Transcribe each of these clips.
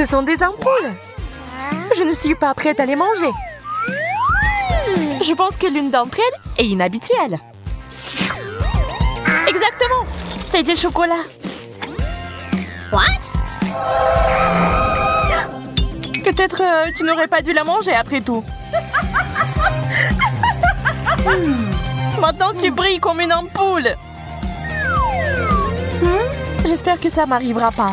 Ce sont des ampoules. Je ne suis pas prête à les manger. Je pense que l'une d'entre elles est inhabituelle. Exactement. C'est du chocolat. Peut-être tu n'aurais pas dû la manger après tout. Maintenant tu brilles comme une ampoule. J'espère que ça m'arrivera pas.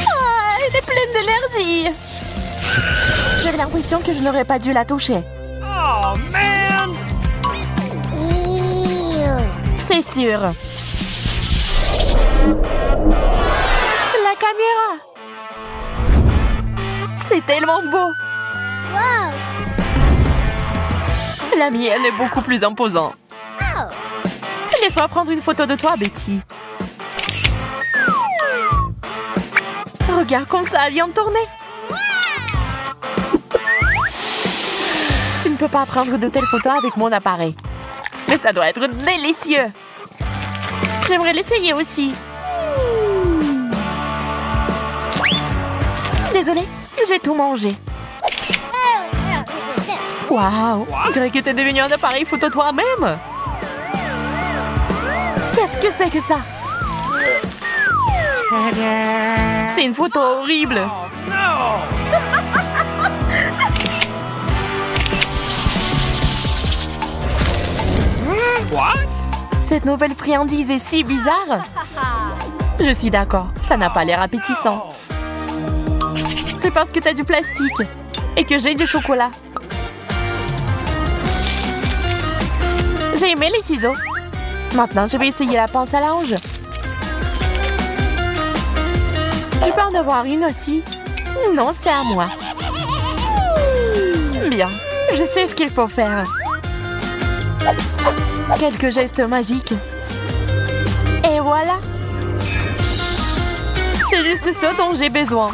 Ah, elle est pleine d'énergie. J'avais l'impression que je n'aurais pas dû la toucher. Oh, man! C'est sûr. La caméra. C'est tellement beau. La mienne est beaucoup plus imposante. Laisse-moi prendre une photo de toi, Betty. Regarde comme ça vient de tourner. Tu ne peux pas prendre de telles photos avec mon appareil. Mais ça doit être délicieux. J'aimerais l'essayer aussi. Désolée, j'ai tout mangé. Waouh, on dirait que t'es devenu un appareil photo toi-même. Qu'est-ce que c'est que ça? C'est une photo horrible. Oh, no! What? Cette nouvelle friandise est si bizarre. Je suis d'accord, ça n'a pas l'air appétissant. C'est parce que t'as du plastique et que j'ai du chocolat. J'ai aimé les ciseaux. Maintenant, je vais essayer la pince à linge. Je peux en avoir une aussi? Non, c'est à moi. Bien, je sais ce qu'il faut faire. Quelques gestes magiques. Et voilà. C'est juste ce dont j'ai besoin.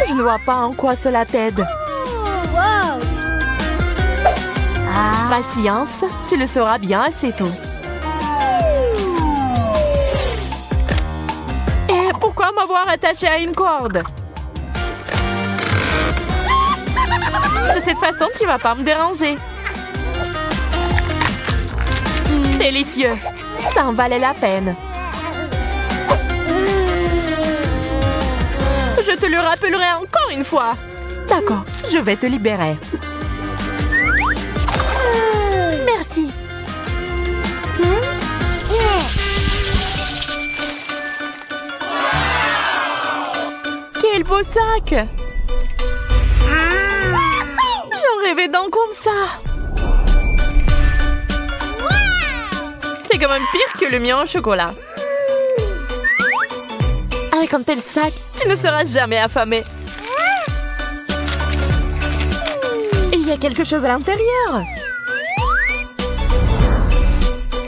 Je ne vois pas en quoi cela t'aide. Patience, tu le sauras bien assez tôt. Et pourquoi m'avoir attaché à une corde? De cette façon, tu vas pas me déranger. Délicieux. Ça en valait la peine. Je te le rappellerai encore une fois. D'accord, je vais te libérer. Merci. Quel beau sac! J'en rêvais d'un comme ça. C'est quand même pire que le mien au chocolat. Avec un tel sac, tu ne seras jamais affamé. Il y a quelque chose à l'intérieur.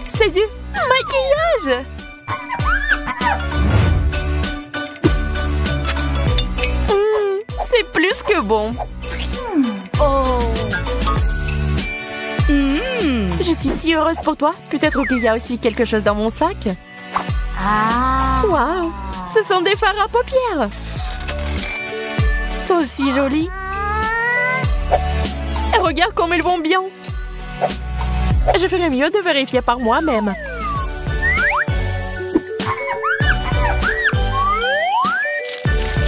C'est du maquillage. C'est plus que bon. Je suis si heureuse pour toi. Peut-être qu'il y a aussi quelque chose dans mon sac. Waouh, ce sont des fards à paupières. C'est aussi joli. Et regarde comme elles vont bien. Je ferais mieux de vérifier par moi-même.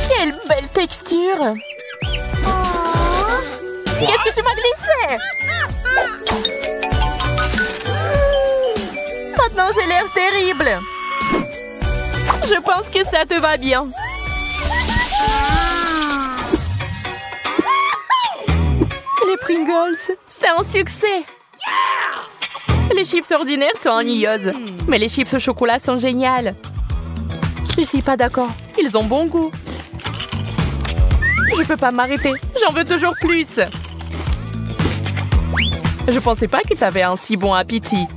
Quelle belle texture. Qu'est-ce que tu m'as glissé? Maintenant, j'ai l'air terrible. Je pense que ça te va bien. Les Pringles, c'est un succès. Les chips ordinaires sont ennuyeuses, mais les chips au chocolat sont géniales. Je suis pas d'accord, ils ont bon goût. Je peux pas m'arrêter, j'en veux toujours plus. Je pensais pas que t'avais un si bon appétit.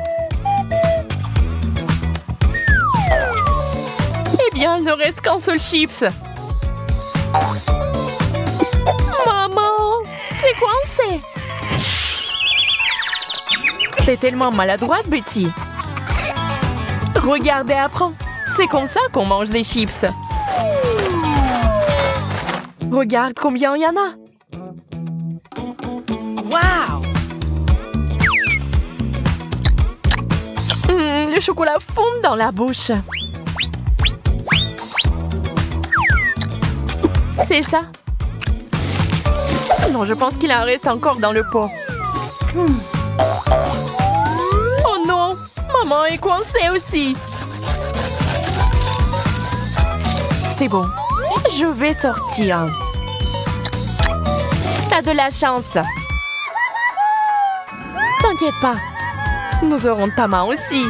Eh bien, il ne reste qu'un seul chips. Maman, c'est coincé. T'es tellement maladroite, Betty. Regarde et apprends. C'est comme ça qu'on mange des chips. Regarde combien il y en a. Wow! Le chocolat fond dans la bouche. C'est ça. Non, je pense qu'il en reste encore dans le pot. Oh non! Maman est coincée aussi. C'est bon. Je vais sortir. T'as de la chance. T'inquiète pas. Nous aurons ta main aussi.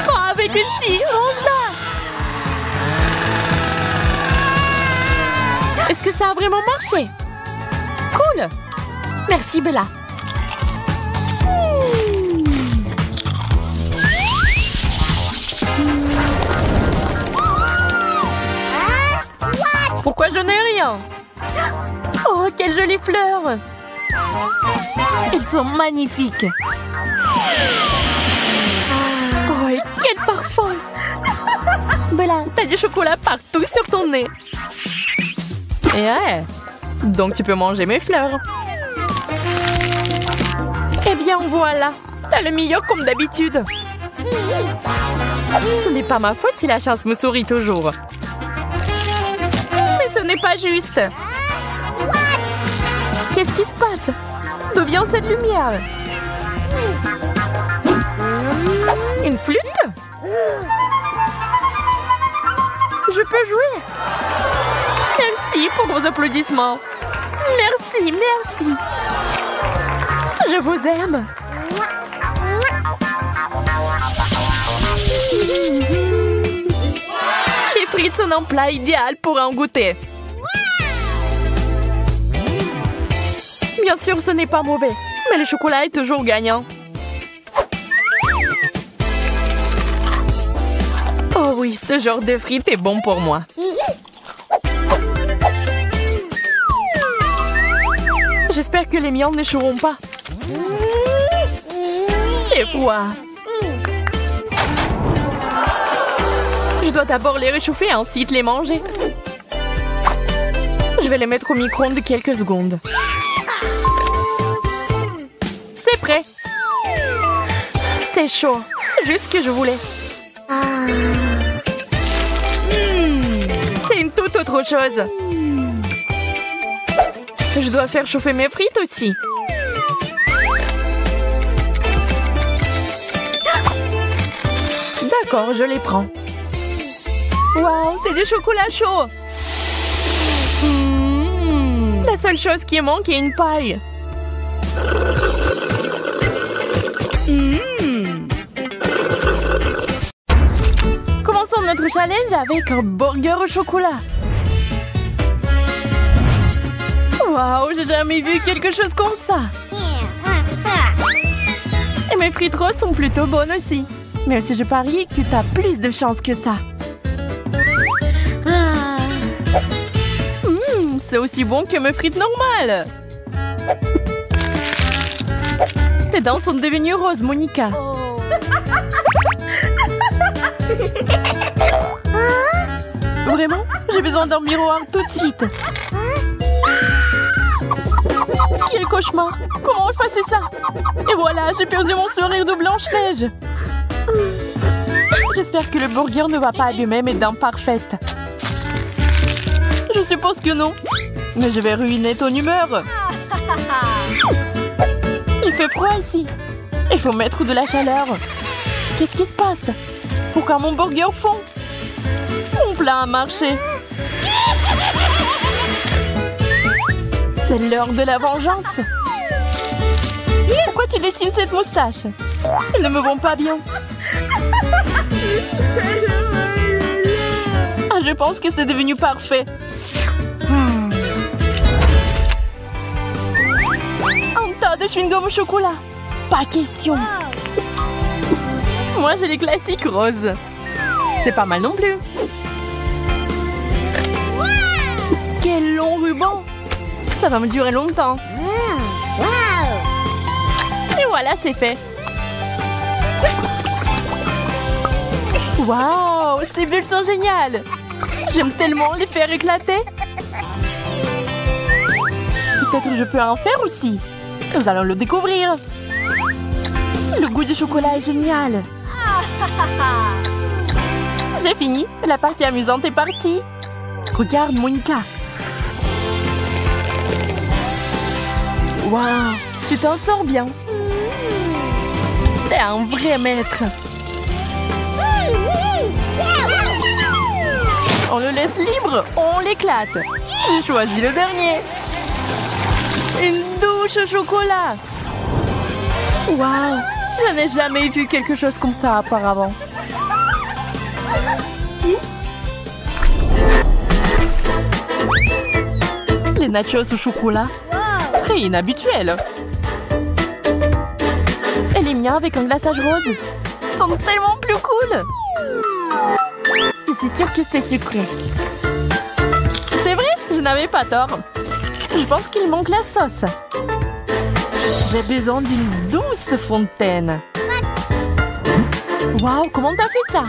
Oh, avec une scie, range-la. Est-ce que ça a vraiment marché? Cool. Merci, Bella. Pourquoi je n'ai rien? Oh, quelles jolies fleurs! Elles sont magnifiques! Oh, et quel parfum! Bella, t'as du chocolat partout sur ton nez! Et ouais! Donc tu peux manger mes fleurs! Eh bien voilà! T'as le meilleur comme d'habitude! Ce n'est pas ma faute si la chance me sourit toujours! Ce n'est pas juste. Qu'est-ce qui se passe? D'où vient cette lumière? Une flûte? Je peux jouer. Merci pour vos applaudissements. Merci, merci. Je vous aime. Les frites sont un plat idéal pour en goûter. Bien sûr, ce n'est pas mauvais, mais le chocolat est toujours gagnant. Oh oui, ce genre de frites est bon pour moi. J'espère que les miennes n'échoueront pas. C'est froid. Je dois d'abord les réchauffer et ensuite les manger. Je vais les mettre au micro-ondes quelques secondes. C'est prêt. C'est chaud. Juste ce que je voulais. C'est une toute autre chose. Je dois faire chauffer mes frites aussi. D'accord, je les prends. Waouh, c'est du chocolat chaud. La seule chose qui manque est une paille. Commençons notre challenge avec un burger au chocolat. Waouh, j'ai jamais vu quelque chose comme ça. Et mes frites roses sont plutôt bonnes aussi. Même si je parie que t'as plus de chance que ça. C'est aussi bon que mes frites normales. Tes dents sont devenues roses, Monica. Vraiment? J'ai besoin d'un miroir tout de suite. Quel cauchemar! Comment effacer ça? Et voilà, j'ai perdu mon sourire de Blanche-Neige. J'espère que le burger ne va pas abîmer mes dents parfaites. Je suppose que non. Mais je vais ruiner ton humeur. Il fait froid ici. Il faut mettre de la chaleur. Qu'est-ce qui se passe? Pourquoi mon burger fond? Mon plat a marché. C'est l'heure de la vengeance. Pourquoi tu dessines cette moustache? Ils ne me vont pas bien. Ah, je pense que c'est devenu parfait. Un tas de chewing-gum au chocolat. Pas question. Moi, j'ai les classiques roses. C'est pas mal non plus. Quel long ruban. Ça va me durer longtemps. Et voilà, c'est fait. Waouh, ces bulles sont géniales. J'aime tellement les faire éclater. Peut-être que je peux en faire aussi. Nous allons le découvrir. Le goût du chocolat est génial. J'ai fini. La partie amusante est partie. Regarde, Monica. Waouh, tu t'en sors bien. T'es un vrai maître. On le laisse libre, on l'éclate. J'ai choisi le dernier. Une douche au chocolat. Waouh, je n'ai jamais vu quelque chose comme ça auparavant. Les nachos au chocolat, très inhabituels. Et les miens avec un glaçage rose sont tellement plus cool. Je suis sûre que c'est sucré. C'est vrai, je n'avais pas tort. Je pense qu'il manque la sauce. J'ai besoin d'une douce fontaine. Waouh, comment t'as fait ça?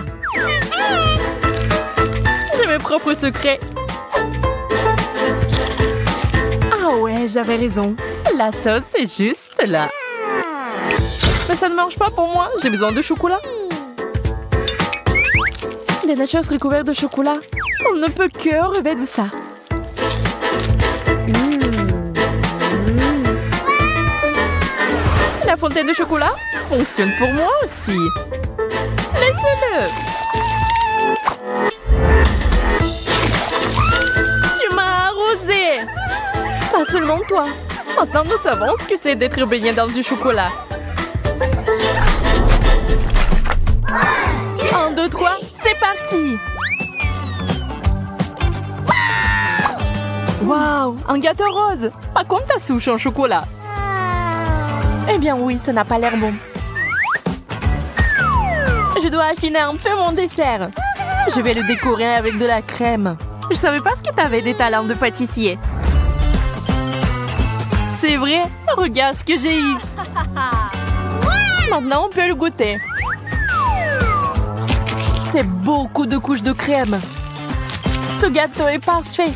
J'ai mes propres secrets. Ah ouais, j'avais raison. La sauce est juste là. Mais ça ne marche pas pour moi. J'ai besoin de chocolat. Des nachos recouverts de chocolat. On ne peut que rêver de ça. La fontaine de chocolat fonctionne pour moi aussi. Laissez-le. Tu m'as arrosé. Pas seulement toi. Maintenant, nous savons ce que c'est d'être baigné dans du chocolat. 1, 2, 3, c'est parti! Waouh, un gâteau rose! Pas comme ta souche en chocolat. Eh bien oui, ça n'a pas l'air bon. Je dois affiner un peu mon dessert. Je vais le décorer avec de la crème. Je savais pas ce que t'avais des talents de pâtissier. C'est vrai? Regarde ce que j'ai eu. Maintenant, on peut le goûter. C'est beaucoup de couches de crème. Ce gâteau est parfait.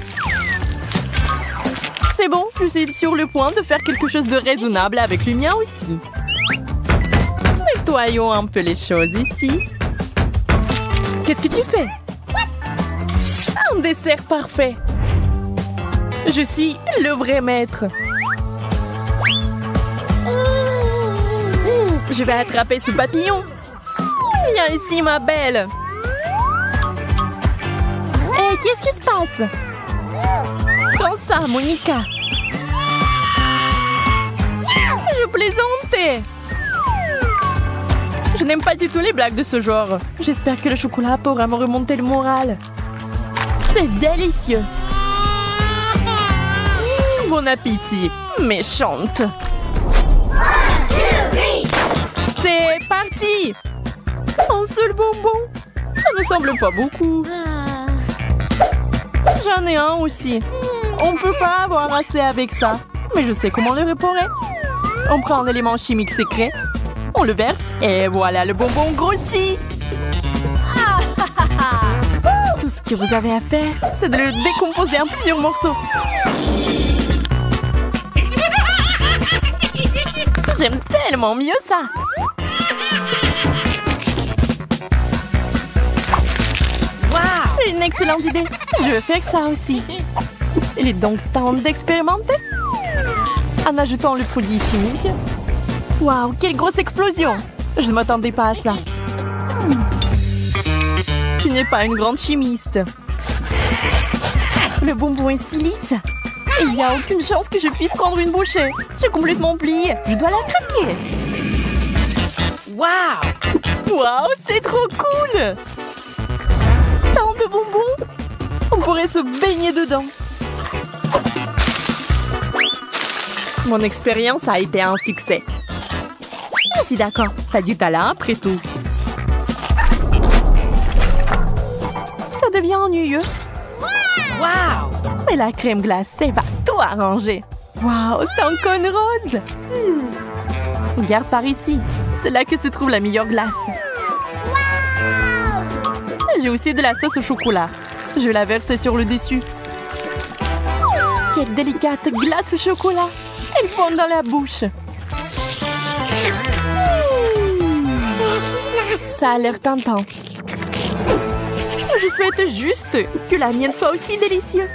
C'est bon, je suis sur le point de faire quelque chose de raisonnable avec le mien aussi. Nettoyons un peu les choses ici. Qu'est-ce que tu fais? Un dessert parfait. Je suis le vrai maître. Je vais attraper ce papillon. Viens ici, ma belle. Hé, qu'est-ce qui se passe? Prends ça, Monica. Je plaisantais. Je n'aime pas du tout les blagues de ce genre. J'espère que le chocolat pourra me remonter le moral. C'est délicieux. Bon appétit, méchante. C'est parti! Un seul bonbon? Ça ne semble pas beaucoup. J'en ai un aussi. On ne peut pas avoir assez avec ça. Mais je sais comment le réparer. On prend un élément chimique secret, on le verse et voilà, le bonbon grossit. Tout ce que vous avez à faire, c'est de le décomposer en plusieurs morceaux. J'aime tellement mieux ça. C'est une excellente idée. Je vais faire ça aussi. Il est donc temps d'expérimenter. En ajoutant le produit chimique. Waouh, quelle grosse explosion! Je ne m'attendais pas à ça. Tu n'es pas une grande chimiste. Le bonbon est si lisse. Et il n'y a aucune chance que je puisse prendre une bouchée. J'ai complètement plié. Je dois la craquer. Waouh! Waouh, c'est trop cool! Tant de bonbons! On pourrait se baigner dedans. Mon expérience a été un succès. Je suis d'accord, t'as du talent après tout. Ça devient ennuyeux. Waouh! Mais la crème glacée va tout arranger. Waouh, c'est un cône rose. Regarde par ici. C'est là que se trouve la meilleure glace. J'ai aussi de la sauce au chocolat. Je vais la verser sur le dessus. Quelle délicate glace au chocolat. Elle fond dans la bouche. Ça a l'air tentant. Je souhaite juste que la mienne soit aussi délicieuse.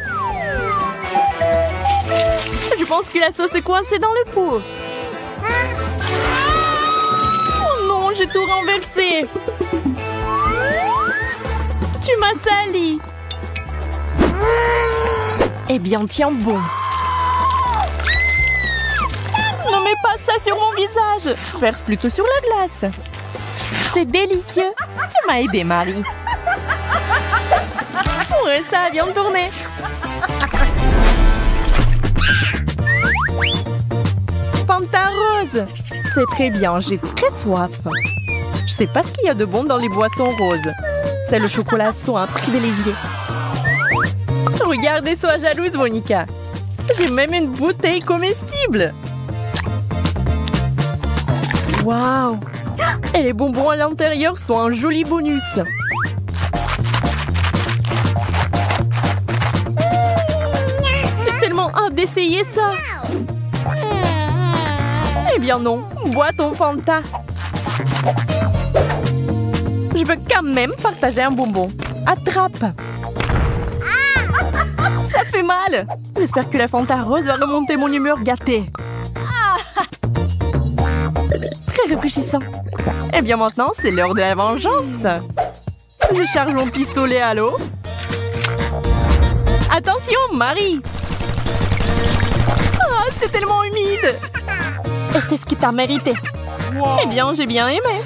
Je pense que la sauce est coincée dans le pot. Oh non, j'ai tout renversé. Tu m'as sali. Eh bien, tiens bon. Ne mets pas ça sur mon visage. Verse plutôt sur la glace. C'est délicieux. Tu m'as aidé, Marie. Ouais, ça a bien tourné. Fanta rose. C'est très bien, j'ai très soif. Je sais pas ce qu'il y a de bon dans les boissons roses. C'est le chocolat soin privilégié. Regardez, sois jalouse, Monica. J'ai même une bouteille comestible. Waouh! Et les bonbons à l'intérieur sont un joli bonus. J'ai tellement hâte d'essayer ça. Eh bien non, bois ton Fanta. Je veux quand même partager un bonbon. Attrape. Ça fait mal. J'espère que la Fanta rose va remonter mon humeur gâtée. Très rafraîchissant. Eh bien maintenant, c'est l'heure de la vengeance. Je charge mon pistolet à l'eau. Attention, Marie. Oh, c'était tellement humide. Est-ce ce que t'as mérité? Wow. Eh bien, j'ai bien aimé.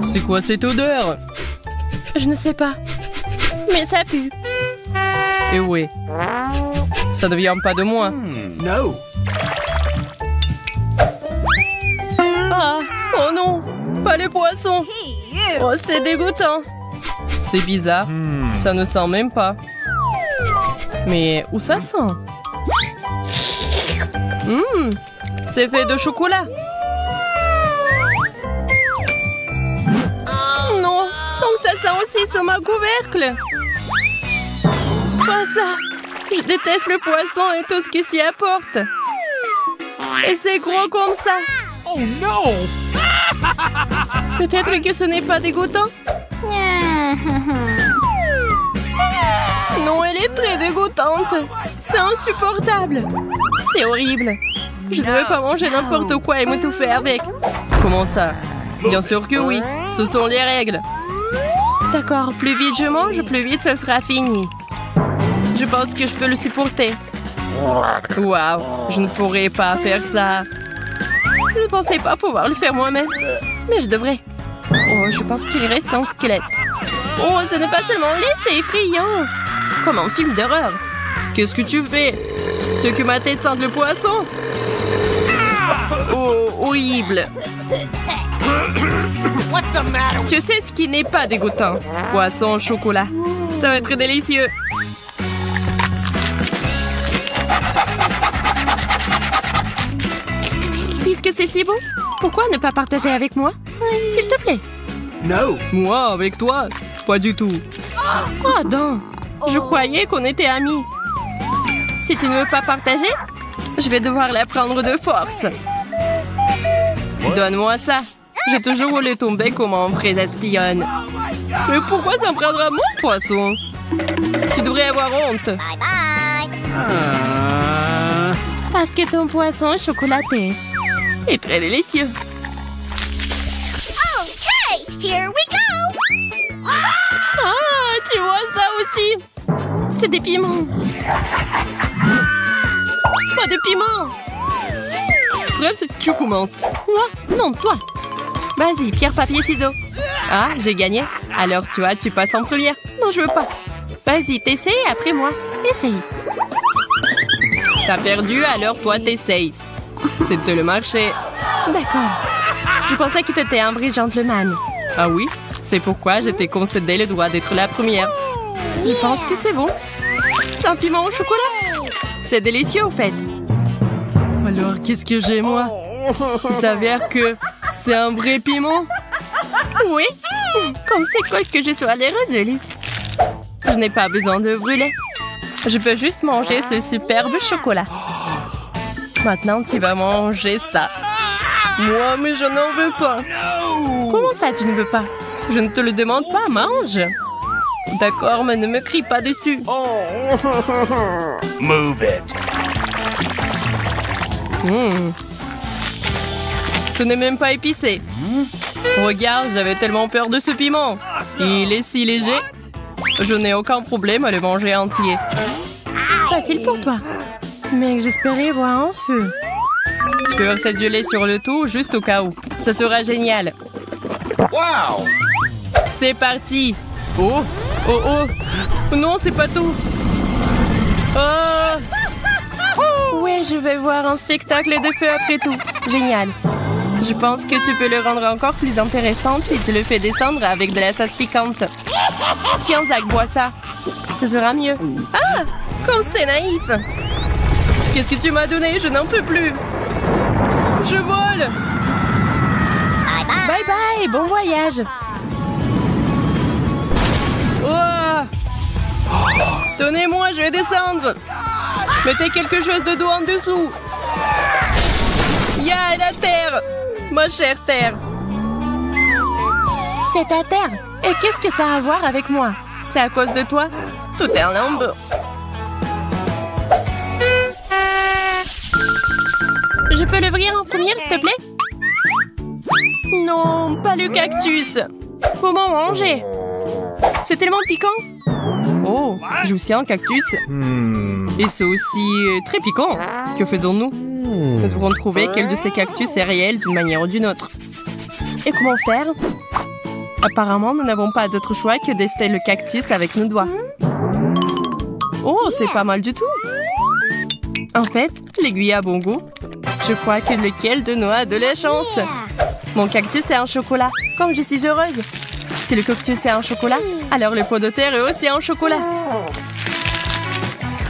C'est quoi cette odeur? Je ne sais pas. Mais ça pue. Eh ouais. Ça ne vient pas de moi. No. Ah, oh non, pas les poissons. Oh, c'est dégoûtant. C'est bizarre. Ça ne sent même pas. Mais où ça sent? C'est fait de chocolat. Non, donc ça sent aussi sur ma couvercle. Pas ça. Je déteste le poisson et tout ce qui s'y apporte. Et c'est gros comme ça. Oh no! Peut-être que ce n'est pas dégoûtant. Non, elle est très dégoûtante. C'est insupportable. C'est horrible. Je ne veux pas manger n'importe quoi et m'étouffer avec. Comment ça? Bien sûr que oui. Ce sont les règles. D'accord, plus vite je mange, plus vite ce sera fini. Je pense que je peux le supporter. Waouh, je ne pourrais pas faire ça. Je ne pensais pas pouvoir le faire moi-même. Mais je devrais. Oh, je pense qu'il reste un squelette. Oh, ce n'est pas seulement laid, c'est effrayant. Comme un film d'horreur. Qu'est-ce que tu fais? Tu veux que ma tête sente le poisson? Oh, horrible. What's the matter? Tu sais ce qui n'est pas dégoûtant? Poisson au chocolat. Ça va être délicieux. Puisque c'est si bon, pourquoi ne pas partager avec moi? S'il te plaît. No. Moi, avec toi? Pas du tout. Oh non. Je croyais qu'on était amis. Si tu ne veux pas partager, je vais devoir la prendre de force. Donne-moi ça. J'ai toujours roulé ton bec comme un vrai espionne. Mais pourquoi ça me prendra mon poisson? Tu devrais avoir honte. Parce que ton poisson chocolaté est très délicieux. Okay, here we go. Ah, tu vois ça aussi? C'est des piments. Pas de piment. Bref, tu commences. Moi? Non, toi. Vas-y, pierre, papier, ciseaux. Ah, j'ai gagné. Alors toi, tu passes en première. Non, je veux pas. Vas-y, t'essayes après moi. Essaye. T'as perdu, alors toi, t'essayes. C'était le marché. D'accord. Je pensais que t'étais un vrai gentleman. Ah oui? C'est pourquoi je t'ai concédé le droit d'être la première. Je pense que c'est bon. C'est un piment au chocolat. C'est délicieux, au fait. Alors, qu'est-ce que j'ai, moi? Il s'avère que C'est un vrai piment? Oui. Comme c'est cool que je sois les résolue. Je n'ai pas besoin de brûler. Je peux juste manger ce superbe chocolat. Maintenant, tu vas manger ça. Moi, mais je n'en veux pas. Comment ça, tu ne veux pas? Je ne te le demande pas, mange. D'accord, mais ne me crie pas dessus. Move it. Ce n'est même pas épicé. Regarde, j'avais tellement peur de ce piment. Il est si léger. Je n'ai aucun problème à le manger entier. Facile pour toi. Mais j'espérais voir un feu. Je peux verser du lait sur le tout, juste au cas où. Ça sera génial. Wow. C'est parti. Oh, oh, oh. Non, c'est pas tout. Oh. Ouais, je vais voir un spectacle de feu après tout. Génial. Je pense que tu peux le rendre encore plus intéressant si tu le fais descendre avec de la sauce piquante. Tiens, Zach, bois ça. Ce sera mieux. Ah, comme c'est naïf. Qu'est-ce que tu m'as donné? Je n'en peux plus. Je vole. Bye bye, bon voyage. Oh. Donnez-moi, je vais descendre. Mettez quelque chose de doux en dessous. Ya, la terre. Ma chère terre. C'est ta terre. Et qu'est-ce que ça a à voir avec moi? C'est à cause de toi? Tout est en lambeau. Je peux l'ouvrir en première, s'il te plaît? Non, pas le cactus. Comment manger? C'est tellement piquant. Oh, j'ai aussi un cactus. Et c'est aussi très piquant. Que faisons-nous? Nous devrons trouver quel de ces cactus est réel d'une manière ou d'une autre. Et comment faire? Apparemment, nous n'avons pas d'autre choix que d'ester le cactus avec nos doigts. Oh, c'est pas mal du tout. En fait, l'aiguille a bon goût. Je crois que lequel de nous a de la chance. Mon cactus est en chocolat, comme je suis heureuse. Si le cactus est en chocolat, alors le pot de terre est aussi en chocolat.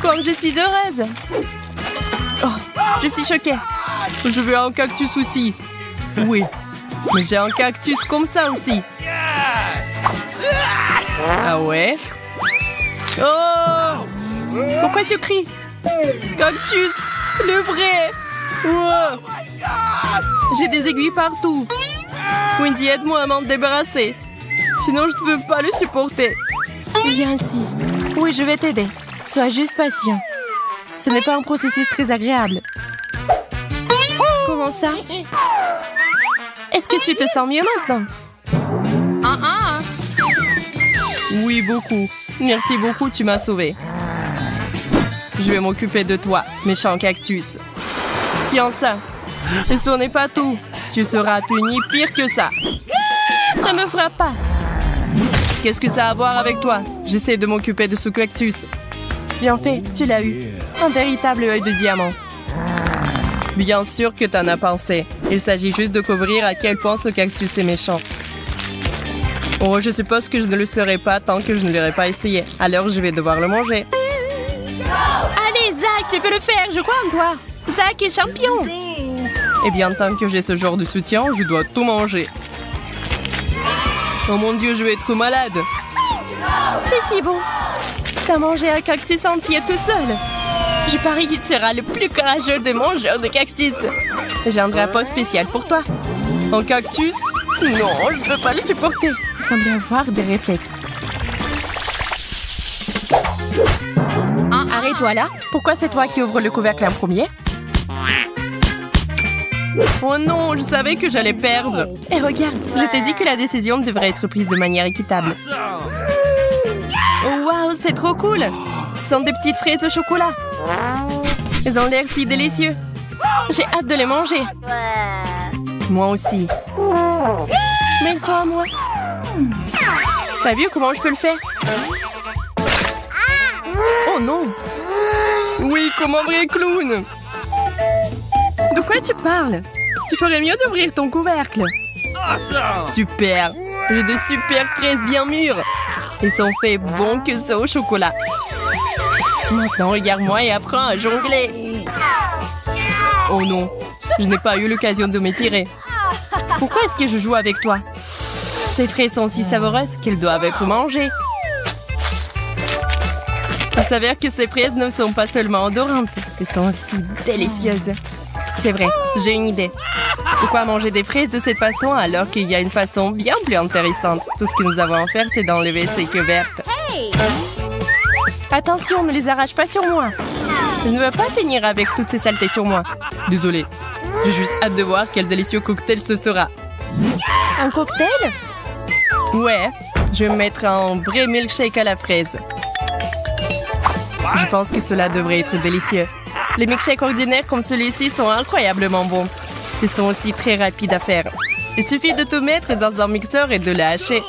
Comme je suis heureuse. Oh, je suis choquée. Je veux un cactus aussi. Oui, mais j'ai un cactus comme ça aussi. Ah ouais? Oh! Pourquoi tu cries? Cactus! Le vrai! Wow. J'ai des aiguilles partout. Wendy, aide-moi à m'en débarrasser. Sinon, je ne peux pas le supporter. Viens ici. Oui, je vais t'aider. Sois juste patient. Ce n'est pas un processus très agréable. Comment ça? Est-ce que tu te sens mieux maintenant? Oui, beaucoup. Merci beaucoup, tu m'as sauvée. Je vais m'occuper de toi, méchant cactus. Tiens ça. Et ce n'est pas tout. Tu seras puni pire que ça. Ne me frappe pas. Qu'est-ce que ça a à voir avec toi? J'essaie de m'occuper de ce cactus. Bien fait, tu l'as eu. Un véritable œil de diamant. Bien sûr que t'en as pensé. Il s'agit juste de couvrir à quel point ce cactus est méchant. Oh, je suppose que je ne le serai pas tant que je ne l'aurai pas essayé. Alors je vais devoir le manger. Allez, Zach, tu peux le faire, je crois en toi. Zach est champion. Eh bien, tant que j'ai ce genre de soutien, je dois tout manger. Oh mon Dieu, je vais être malade. T'es si bon. T'as mangé un cactus entier tout seul. Je parie que tu seras le plus courageux des mangeurs de cactus. J'ai un drapeau spécial pour toi. Un cactus? Non, je ne peux pas le supporter. Il semble avoir des réflexes. Arrête-toi là. Pourquoi c'est toi qui ouvres le couvercle en premier? Oh non, je savais que j'allais perdre. Et regarde, je t'ai dit que la décision devrait être prise de manière équitable. Oh waouh, c'est trop cool. Ce sont des petites fraises au chocolat. Elles ont l'air si délicieux. J'ai hâte de les manger. Moi aussi. Mais elles sont à moi. T'as vu comment je peux le faire? Oh non. Oui, comme un vrai clown. De quoi tu parles? Tu ferais mieux d'ouvrir ton couvercle. Super. J'ai de super fraises bien mûres. Ils sont faits bons que ça au chocolat. Maintenant, regarde-moi et apprends à jongler. Oh non, je n'ai pas eu l'occasion de m'étirer. Pourquoi est-ce que je joue avec toi? Ces fraises sont si savoureuses qu'elles doivent être mangées. Il s'avère que ces fraises ne sont pas seulement odorantes, elles sont aussi délicieuses. C'est vrai, j'ai une idée. Pourquoi manger des fraises de cette façon alors qu'il y a une façon bien plus intéressante? Tout ce que nous avons à faire, c'est d'enlever ces queues vertes. Attention, ne les arrache pas sur moi. Je ne veux pas finir avec toutes ces saletés sur moi. Désolée, j'ai juste hâte de voir quel délicieux cocktail ce sera. Un cocktail? Ouais, je vais me mettre un vrai milkshake à la fraise. Je pense que cela devrait être délicieux. Les milkshakes ordinaires comme celui-ci sont incroyablement bons. Ils sont aussi très rapides à faire. Il suffit de tout mettre dans un mixeur et de le hacher.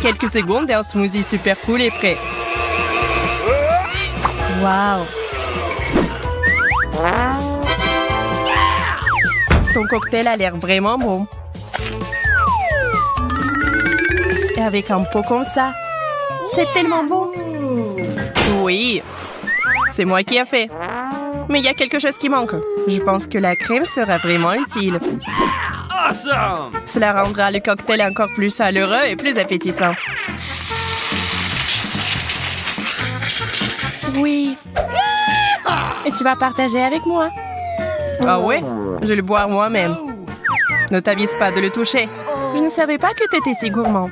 Quelques secondes et un smoothie super cool est prêt. Waouh! Ton cocktail a l'air vraiment bon. Et avec un pot comme ça, c'est tellement bon. Oui, c'est moi qui ai fait. Mais il y a quelque chose qui manque. Je pense que la crème sera vraiment utile. Awesome! Cela rendra le cocktail encore plus chaleureux et plus appétissant. Oui. Et tu vas partager avec moi? Ah ouais? Je vais le boire moi-même. Ne t'avise pas de le toucher. Je ne savais pas que tu étais si gourmand.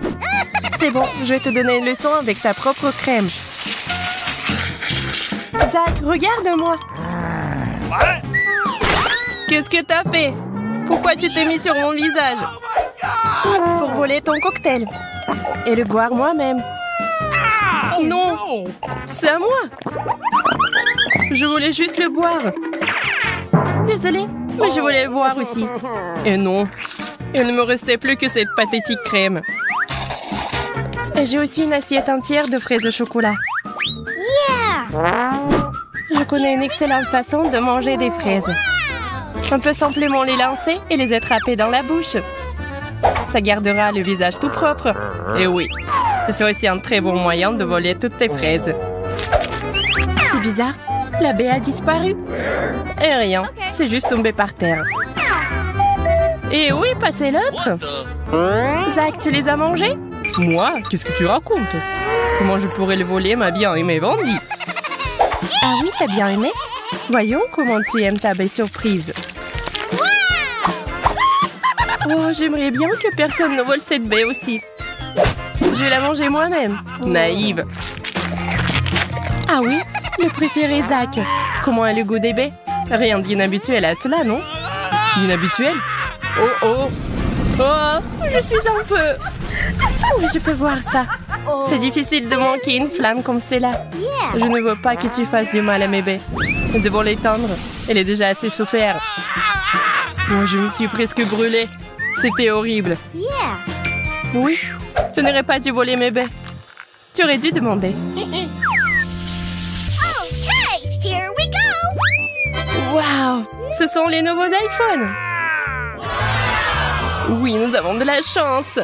C'est bon, je vais te donner une leçon avec ta propre crème. Zach, regarde-moi. Qu'est-ce que t'as fait? Pourquoi tu t'es mis sur mon visage? Pour voler ton cocktail. Et le boire moi-même. Non! C'est à moi! Je voulais juste le boire. Désolée, mais je voulais le boire aussi. Et non, il ne me restait plus que cette pathétique crème. Et j'ai aussi une assiette entière de fraises au chocolat. Je connais une excellente façon de manger des fraises. On peut simplement les lancer et les attraper dans la bouche. Ça gardera le visage tout propre. Et oui, c'est aussi un très bon moyen de voler toutes tes fraises. C'est bizarre, la baie a disparu. Et rien, c'est juste tombé par terre. Et où est passé l'autre? Zach, tu les as mangés? Moi? Qu'est-ce que tu racontes? Comment je pourrais le voler, ma bien-aimée Bandit? Ah oui, t'as bien aimé? Voyons comment tu aimes ta baie surprise. Oh, j'aimerais bien que personne ne vole cette baie aussi. Je vais la manger moi-même. Naïve. Ah oui, le préféré Zach. Comment est le goût des baies? Rien d'inhabituel à cela, non? Inhabituel? Oh oh! Oh, je suis un peu... Oui, je peux voir ça. C'est difficile de manquer une flamme comme celle-là. Je ne veux pas que tu fasses du mal à mes baies. Nous devons l'éteindre. Elle est déjà assez souffert. Moi, je me suis presque brûlée. C'était horrible. Oui, tu n'aurais pas dû voler mes baies. Tu aurais dû demander. Okay, here we go. Waouh, ce sont les nouveaux iPhones. Oui, nous avons de la chance.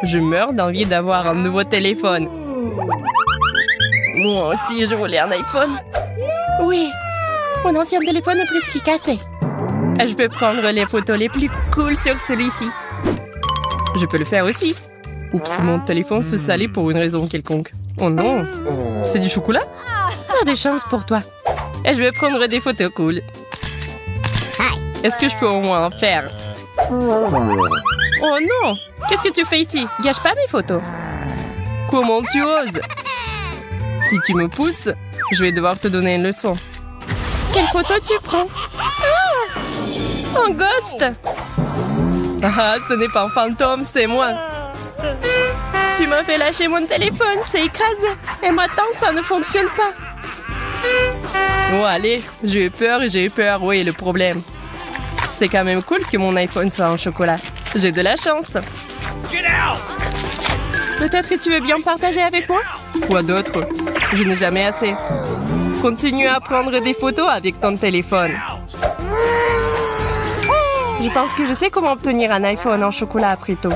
Je meurs d'envie d'avoir un nouveau téléphone. Moi aussi, je voulais un iPhone. Oui, mon ancien téléphone est presque cassé. Je peux prendre les photos les plus cool sur celui-ci. Je peux le faire aussi. Oups, mon téléphone se salait pour une raison quelconque. Oh non, c'est du chocolat? Pas de chance pour toi. Et je vais prendre des photos cool. Est-ce que je peux au moins en faire? Oh non! Qu'est-ce que tu fais ici? Gâche pas mes photos. Comment tu oses? Si tu me pousses, je vais devoir te donner une leçon. Quelle photo tu prends? Ah! Un ghost! Ah, ce n'est pas un fantôme, c'est moi. Tu m'as fait lâcher mon téléphone, c'est écrasé. Et maintenant, ça ne fonctionne pas. Oh, allez, j'ai eu peur, oui, le problème. C'est quand même cool que mon iPhone soit en chocolat. J'ai de la chance. Peut-être que tu veux bien partager avec moi? Quoi d'autre? Je n'ai jamais assez. Continue à prendre des photos avec ton téléphone. Je pense que je sais comment obtenir un iPhone en chocolat après tout.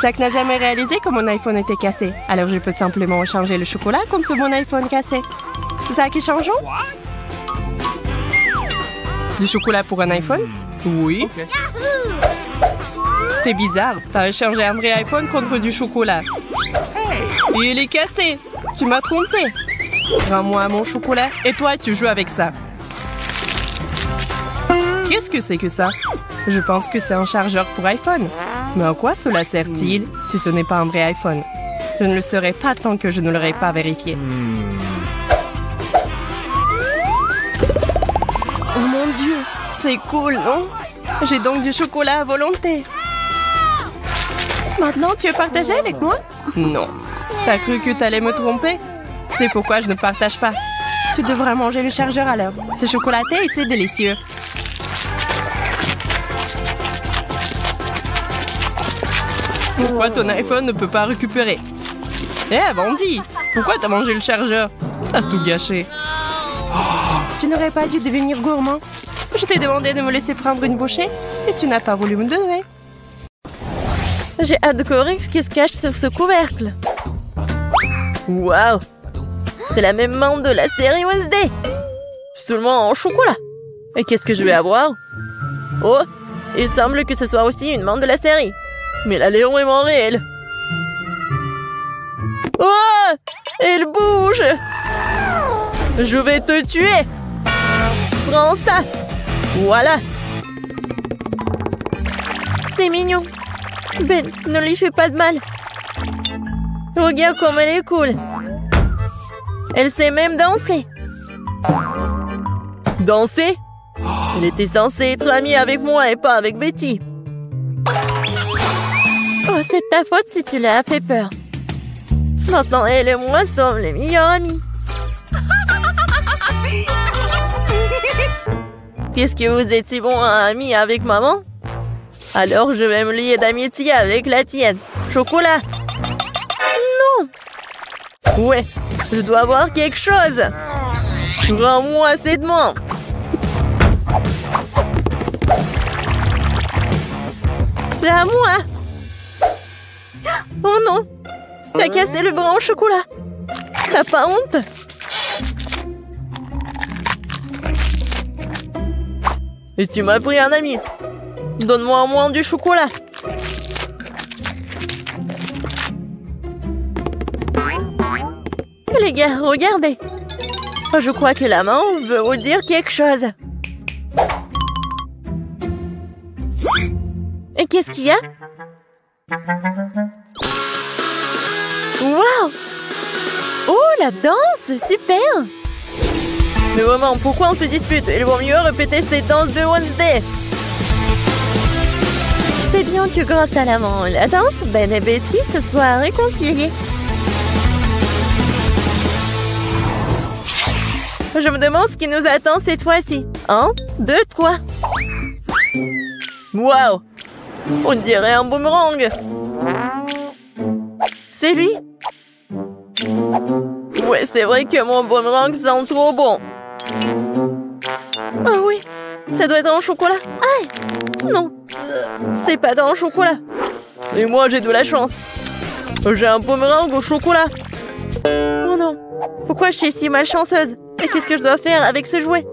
Zach n'a jamais réalisé que mon iPhone était cassé. Alors je peux simplement changer le chocolat contre mon iPhone cassé. Zach, échangeons? Du chocolat pour un iPhone? Oui. T'es bizarre. T'as échangé un vrai iPhone contre du chocolat. Et il est cassé. Tu m'as trompé. Rends-moi mon chocolat et toi, tu joues avec ça. Qu'est-ce que c'est que ça? Je pense que c'est un chargeur pour iPhone. Mais à quoi cela sert-il si ce n'est pas un vrai iPhone? Je ne le saurais pas tant que je ne l'aurais pas vérifié. Oh mon Dieu, c'est cool, non? J'ai donc du chocolat à volonté. Maintenant, tu veux partager avec moi? Non. T'as cru que t'allais me tromper? C'est pourquoi je ne partage pas. Tu devrais manger le chargeur alors. C'est chocolaté et c'est délicieux. Pourquoi ton iPhone ne peut pas récupérer? Eh, bandit! Pourquoi t'as mangé le chargeur? T'as tout gâché. Tu n'aurais pas dû devenir gourmand. Je t'ai demandé de me laisser prendre une bouchée et tu n'as pas voulu me donner. J'ai hâte de découvrir ce qui se cache sous ce couvercle. Waouh! C'est la même menthe de la série Wednesday. Seulement en chocolat. Et qu'est-ce que je vais avoir? Oh! Il semble que ce soit aussi une menthe de la série. Mais elle a l'air vraiment réelle. Oh! Elle bouge! Je vais te tuer! Prends ça! Voilà! C'est mignon. Ben, ne lui fais pas de mal. Regarde comme elle est cool. Elle sait même danser. Danser? Elle était censée être amie avec moi et pas avec Betty. Oh, c'est ta faute si tu l'as fait peur. Maintenant, elle et moi sommes les meilleurs amis. Puisque vous êtes si bons amis avec maman, alors je vais me lier d'amitié avec la tienne. Chocolat. Non. Ouais, je dois avoir quelque chose. Rends-moi cette menthe. C'est à moi. Oh non. T'as cassé le bras au chocolat. T'as pas honte? Et tu m'as pris un ami. Donne-moi au moins du chocolat. Les gars, regardez. Je crois que la main veut vous dire quelque chose. Et qu'est-ce qu'il y a? Waouh! Oh, la danse! Super! Mais vraiment, pourquoi on se dispute? Il vaut mieux répéter ces danses de Wednesday. C'est bien que grâce à la danse, Ben et Betty se soient réconciliés. Je me demande ce qui nous attend cette fois-ci. 1, 2, 3. Waouh! On dirait un boomerang. C'est lui? Ouais, c'est vrai que mon boomerang sent trop bon. Oh oui, ça doit être en chocolat. Aïe! Non, c'est pas dans le chocolat. Et moi, j'ai de la chance. J'ai un boomerang au chocolat. Oh non, pourquoi je suis si malchanceuse? Et qu'est-ce que je dois faire avec ce jouet?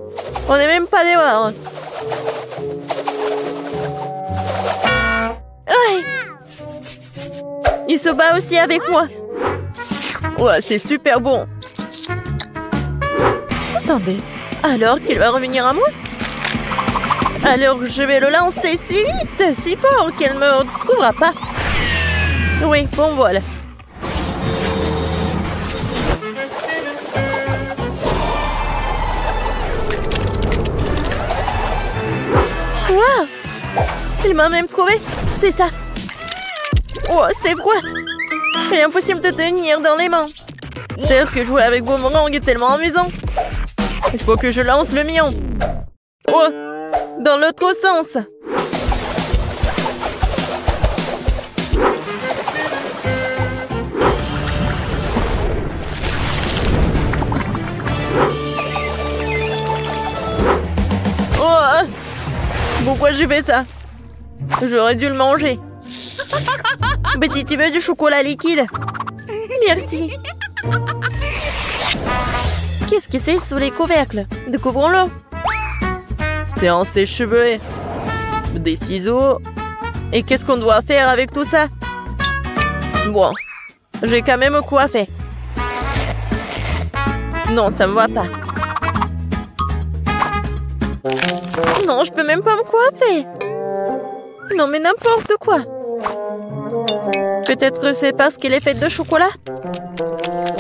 On n'est même pas dehors. Aïe! Il se bat aussi avec moi. Ouais, c'est super bon. Attendez, alors qu'il va revenir à moi? Alors je vais le lancer si vite, si fort qu'elle ne me retrouvera pas. Oui, bon voilà. Waouh! Il m'a même trouvé. C'est ça. Oh, c'est froid. Il est impossible de tenir dans les mains. C'est sûr que jouer avec boomerang est tellement amusant. Il faut que je lance le mien. Oh, dans l'autre sens. Oh, pourquoi j'ai fait ça? J'aurais dû le manger. Betty, tu veux du chocolat liquide? Merci. Qu'est-ce que c'est sous les couvercles? Découvrons-le. C'est un sèche-cheveux. Des ciseaux. Et qu'est-ce qu'on doit faire avec tout ça? Bon, j'ai quand même coiffé. Non, ça me va pas. Non, je peux même pas me coiffer. Non, mais n'importe quoi. Peut-être que c'est parce qu'elle est faite de chocolat?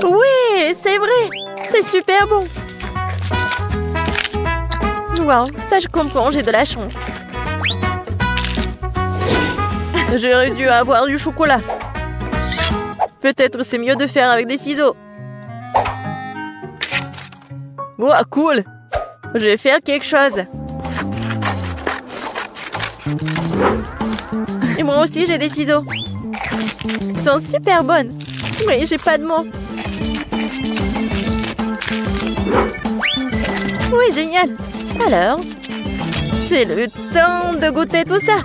Oui, c'est vrai. C'est super bon. Wow, ça je comprends, j'ai de la chance. J'aurais dû avoir du chocolat. Peut-être c'est mieux de faire avec des ciseaux. Wow, cool. Je vais faire quelque chose. Et moi aussi, j'ai des ciseaux. Ils sont super bonnes. Mais j'ai pas de mots. Oui, génial. Alors, c'est le temps de goûter tout ça.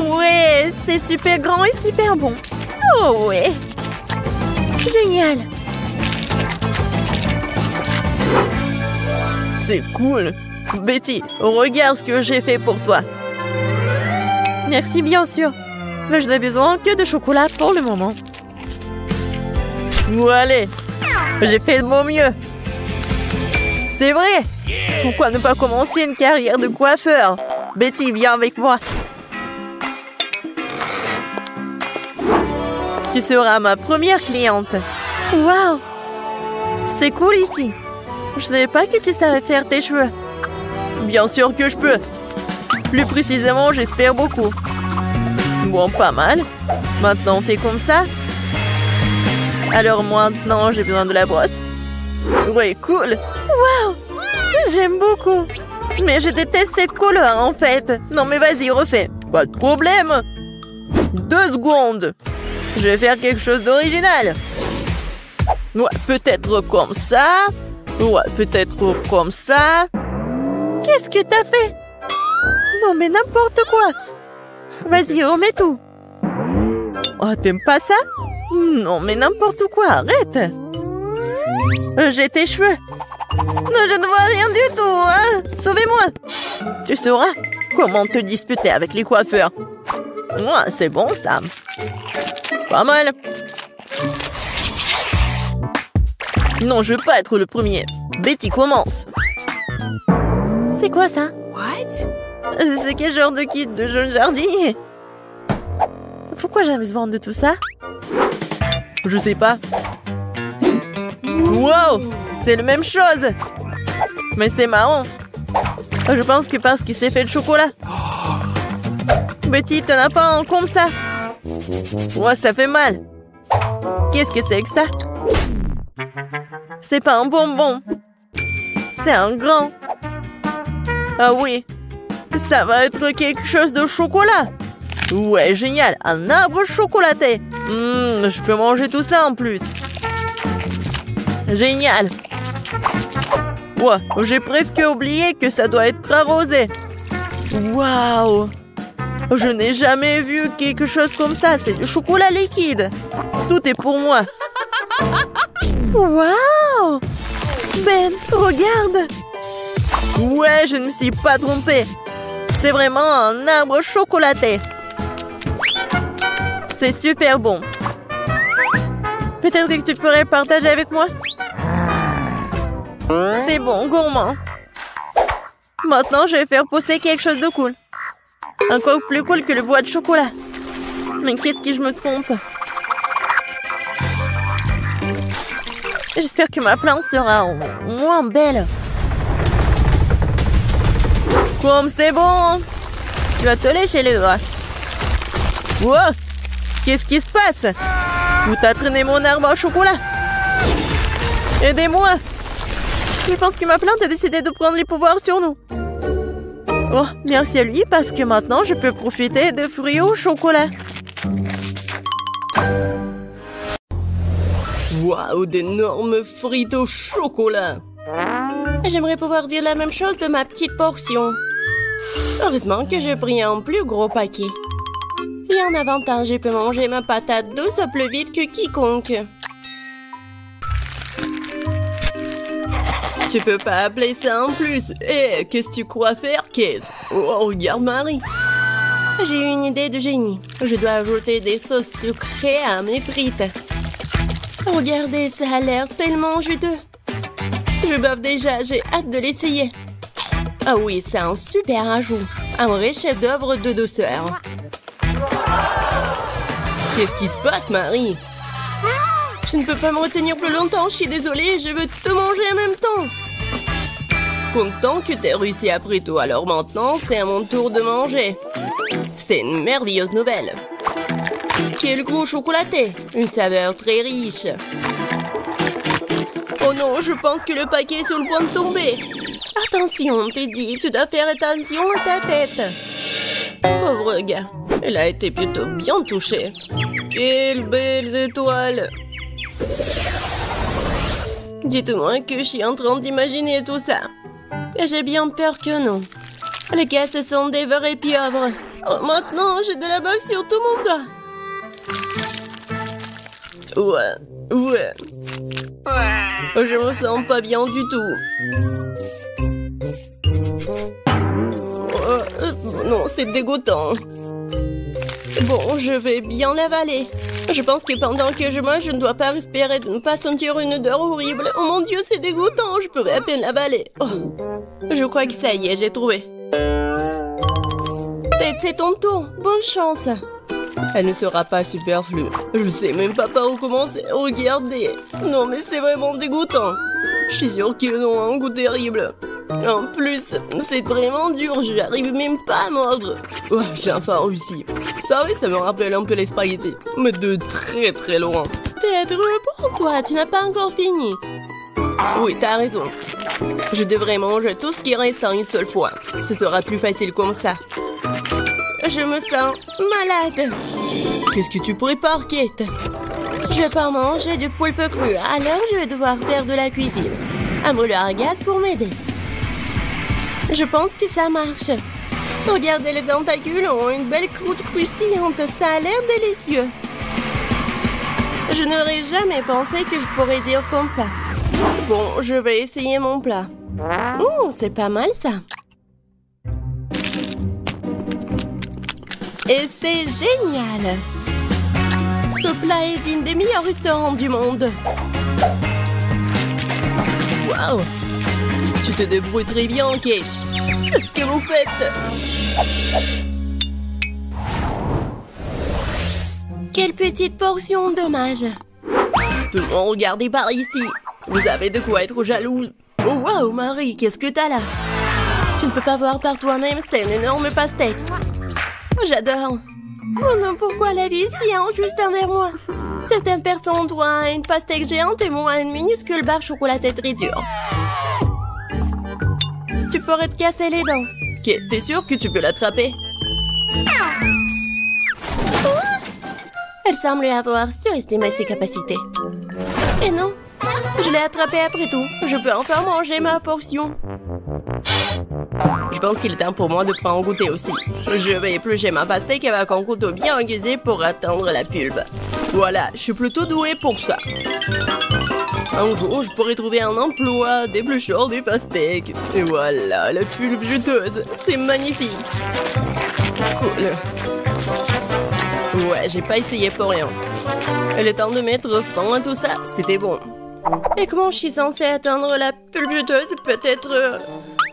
Ouais, c'est super grand et super bon. Oh ouais. Génial. C'est cool. Betty, regarde ce que j'ai fait pour toi. Merci, bien sûr. Mais je n'ai besoin que de chocolat pour le moment. Bon, allez. J'ai fait de mon mieux. C'est vrai. Pourquoi ne pas commencer une carrière de coiffeur? Betty, viens avec moi. Tu seras ma première cliente. Waouh. C'est cool ici. Je ne savais pas que tu savais faire tes cheveux. Bien sûr que je peux. Plus précisément, j'espère beaucoup. Bon, pas mal. Maintenant, on fait comme ça. Alors maintenant, j'ai besoin de la brosse. Ouais, cool. Waouh. J'aime beaucoup. Mais je déteste cette couleur, en fait. Non, mais vas-y, refais. Pas de problème. 2 secondes. Je vais faire quelque chose d'original. Ouais, peut-être comme ça. Ouais, peut-être comme ça. Qu'est-ce que t'as fait? Non, mais n'importe quoi. Vas-y, remets tout. Oh, t'aimes pas ça? Non, mais n'importe quoi, arrête. J'ai tes cheveux. Non, je ne vois rien du tout, hein. Sauvez-moi. Tu sauras comment te disputer avec les coiffeurs. Ouais, c'est bon, ça. Pas mal. Non, je veux pas être le premier. Betty, commence. C'est quoi ça? What? C'est quel genre de kit de jeune jardinier? Pourquoi j'ai besoin de tout ça? Je sais pas. Wow! C'est la même chose! Mais c'est marrant. Je pense que parce qu'il s'est fait de chocolat. Betty, t'en as pas un comme ça? Ouais, ça fait mal. Qu'est-ce que c'est que ça? C'est pas un bonbon. C'est un grand. Ah oui. Ça va être quelque chose de chocolat. Ouais, génial. Un arbre chocolaté. Je peux manger tout ça en plus. Génial. Ouais, j'ai presque oublié que ça doit être arrosé. Waouh. Je n'ai jamais vu quelque chose comme ça. C'est du chocolat liquide. Tout est pour moi. Waouh. Ben, regarde. Ouais, je ne me suis pas trompée. C'est vraiment un arbre chocolaté. C'est super bon. Peut-être que tu pourrais partager avec moi? C'est bon, gourmand. Maintenant, je vais faire pousser quelque chose de cool. Encore plus cool que le bois de chocolat. Mais qu'est-ce que je me trompe? J'espère que ma plante sera moins belle. Comme c'est bon. Tu vas te lécher les doigts. Wow. Qu'est-ce qui se passe? Où t'as traîné mon arbre au chocolat? Aidez-moi. Je pense que ma plante a décidé de prendre les pouvoirs sur nous. Oh, merci à lui parce que maintenant je peux profiter de fruits au chocolat. Waouh, d'énormes frites au chocolat. J'aimerais pouvoir dire la même chose de ma petite portion. Heureusement que j'ai pris un plus gros paquet. Et en avantage, je peux manger ma patate douce plus vite que quiconque. Tu peux pas appeler ça en plus. Eh, qu'est-ce que tu crois faire, Kate? Oh, regarde Marie. J'ai eu une idée de génie. Je dois ajouter des sauces sucrées à mes frites. Regardez, ça a l'air tellement juteux. Je bave déjà, j'ai hâte de l'essayer. Ah oui, c'est un super ajout. Un vrai chef-d'œuvre de douceur. Qu'est-ce qui se passe, Marie? Je ne peux pas me retenir plus longtemps, je suis désolée, je veux te manger en même temps. Content que t'aies réussi après tout, alors maintenant, c'est à mon tour de manger. C'est une merveilleuse nouvelle. Quel goût chocolaté, une saveur très riche. Oh non, je pense que le paquet est sur le point de tomber. Attention, Teddy, tu dois faire attention à ta tête. Pauvre gars, elle a été plutôt bien touchée. Quelles belles étoiles! Dites-moi que je suis en train d'imaginer tout ça. J'ai bien peur que non. Les gars, ce sont des vrais pieuvres. Oh, maintenant, j'ai de la bave sur tout mon doigt. Ouais. Je me sens pas bien du tout. Non, c'est dégoûtant. Bon, je vais bien l'avaler. Je pense que pendant que je mange, je ne dois pas respirer, de ne pas sentir une odeur horrible. Oh mon Dieu, c'est dégoûtant, je pourrais à peine l'avaler. Oh, je crois que ça y est, j'ai trouvé. Tête, c'est ton tour. Bonne chance. Elle ne sera pas superflue. Je sais même pas par où commencer. Regardez. Non, mais c'est vraiment dégoûtant. Je suis sûre qu'ils ont un goût terrible. En plus, c'est vraiment dur, je n'arrive même pas à mordre. Oh, j'ai enfin réussi. Ça oui, ça me rappelle un peu les spaghettis, mais de très très loin. Tête, reprends-toi, tu n'as pas encore fini. Oui, t'as raison. Je devrais manger tout ce qui reste en une seule fois. Ce sera plus facile comme ça. Je me sens malade. Qu'est-ce que tu prépares, Kate? Je vais pas manger du poulpe cru, alors je vais devoir faire de la cuisine. Un brûleur à gaz pour m'aider. Je pense que ça marche. Regardez, les tentacules ont une belle croûte croustillante. Ça a l'air délicieux. Je n'aurais jamais pensé que je pourrais dire comme ça. Bon, je vais essayer mon plat. C'est pas mal ça. Et c'est génial. Ce plat est digne des meilleurs restaurants du monde. Waouh! Tu te débrouilles très bien, Kate. Qu'est-ce que vous faites? Quelle petite portion, dommage. Tout le monde, regardez par ici. Vous avez de quoi être jaloux. Oh, waouh, Marie, qu'est-ce que t'as là? Tu ne peux pas voir par toi-même, c'est une énorme pastèque. J'adore. Oh non, pourquoi la vie est si injuste envers moi? Certaines personnes ont droit à une pastèque géante et moi à une minuscule barre chocolatée très dure. Tu pourrais te casser les dents. Ok, t'es sûre que tu peux l'attraper? Elle semble avoir surestimé ses capacités. Et non, je l'ai attrapée après tout. Je peux encore manger ma portion. Je pense qu'il est temps pour moi de prendre goûter aussi. Je vais éplucher ma pastèque avec un couteau bien aiguisé pour atteindre la pulpe. Voilà, je suis plutôt douée pour ça. Un jour, je pourrais trouver un emploi d'éplucheur des pastèques. Et voilà, la pulpe juteuse. C'est magnifique. Cool. Ouais, j'ai pas essayé pour rien. Et le temps de mettre fin à tout ça, c'était bon. Et comment je suis censée atteindre la pulpe juteuse? Peut-être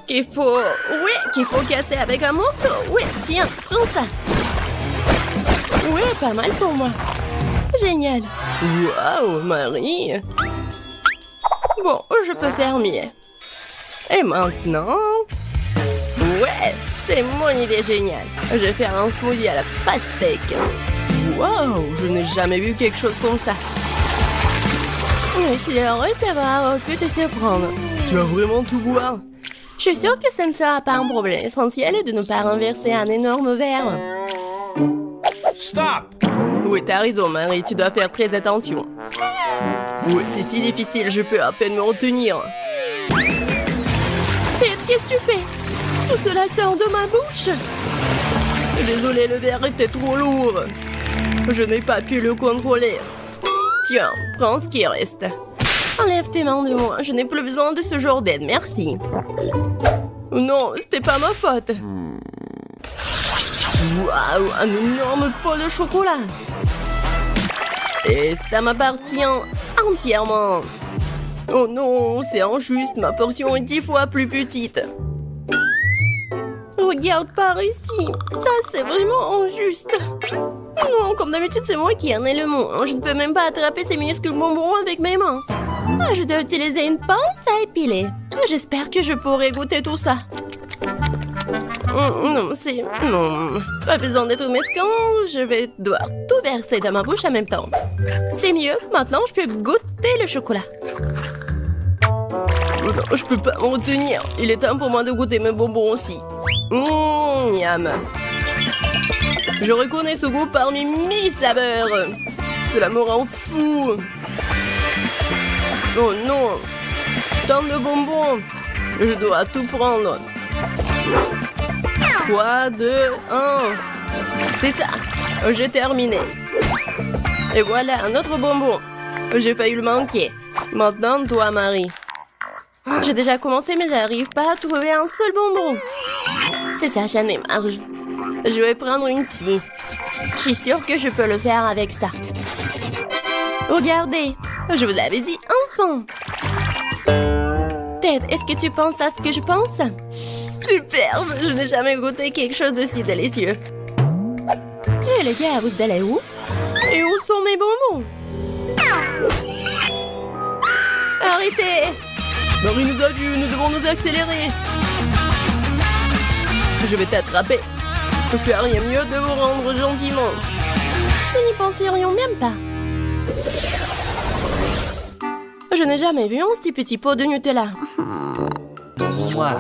qu'il faut... Oui, qu'il faut casser avec un manteau. Oui, tiens, prends ça. Oui, pas mal pour moi. Génial. Waouh, Marie. Bon, je peux faire mieux. Et maintenant... Ouais, c'est mon idée géniale. Je vais faire un smoothie à la pastèque. Waouh, je n'ai jamais vu quelque chose comme ça. Je suis heureuse d'avoir pu te surprendre. Tu vas vraiment tout boire? Je suis sûre que ce ne sera pas un problème essentiel de ne pas renverser un énorme verre. Stop! Oui, t'as raison, Marie, tu dois faire très attention. Oui, c'est si difficile, je peux à peine me retenir. Ted, qu'est-ce que tu fais? Tout cela sort de ma bouche. Désolée, le verre était trop lourd. Je n'ai pas pu le contrôler. Tiens, prends ce qui reste. Enlève tes mains de moi, je n'ai plus besoin de ce genre d'aide, merci. Non, c'était pas ma faute. Waouh, un énorme pot de chocolat. Et ça m'appartient entièrement. Oh non, c'est injuste, ma portion est 10 fois plus petite. Regarde par ici, ça c'est vraiment injuste. Non, comme d'habitude c'est moi qui en ai le mot. Je ne peux même pas attraper ces minuscules bonbons avec mes mains. Je dois utiliser une pince à épiler. J'espère que je pourrai goûter tout ça. Non, c'est... Non, pas besoin d'être mesquin, je vais devoir tout verser dans ma bouche en même temps. C'est mieux, maintenant je peux goûter le chocolat. Non, je peux pas m'en retenir. Il est temps pour moi de goûter mes bonbons aussi. Miam. Je reconnais ce goût parmi 1000 saveurs. Cela me rend fou. Oh non. Tant de bonbons. Je dois tout prendre. 3, 2, 1. C'est ça. J'ai terminé. Et voilà un autre bonbon. J'ai failli le manquer. Maintenant, toi, Marie. J'ai déjà commencé, mais j'arrive pas à trouver un seul bonbon. C'est ça, j'en ai marre. Je vais prendre une scie. Je suis sûre que je peux le faire avec ça. Regardez, je vous l'avais dit, enfin. Ted, est-ce que tu penses à ce que je pense? Superbe, je n'ai jamais goûté quelque chose de si délicieux. Et les gars, vous allez où? Et où sont mes bonbons? Arrêtez! Marie nous a vus, nous devons nous accélérer. Je vais t'attraper. Faire rien mieux de vous rendre gentiment. Nous n'y penserions même pas. Je n'ai jamais vu un si petit pot de Nutella. Moi.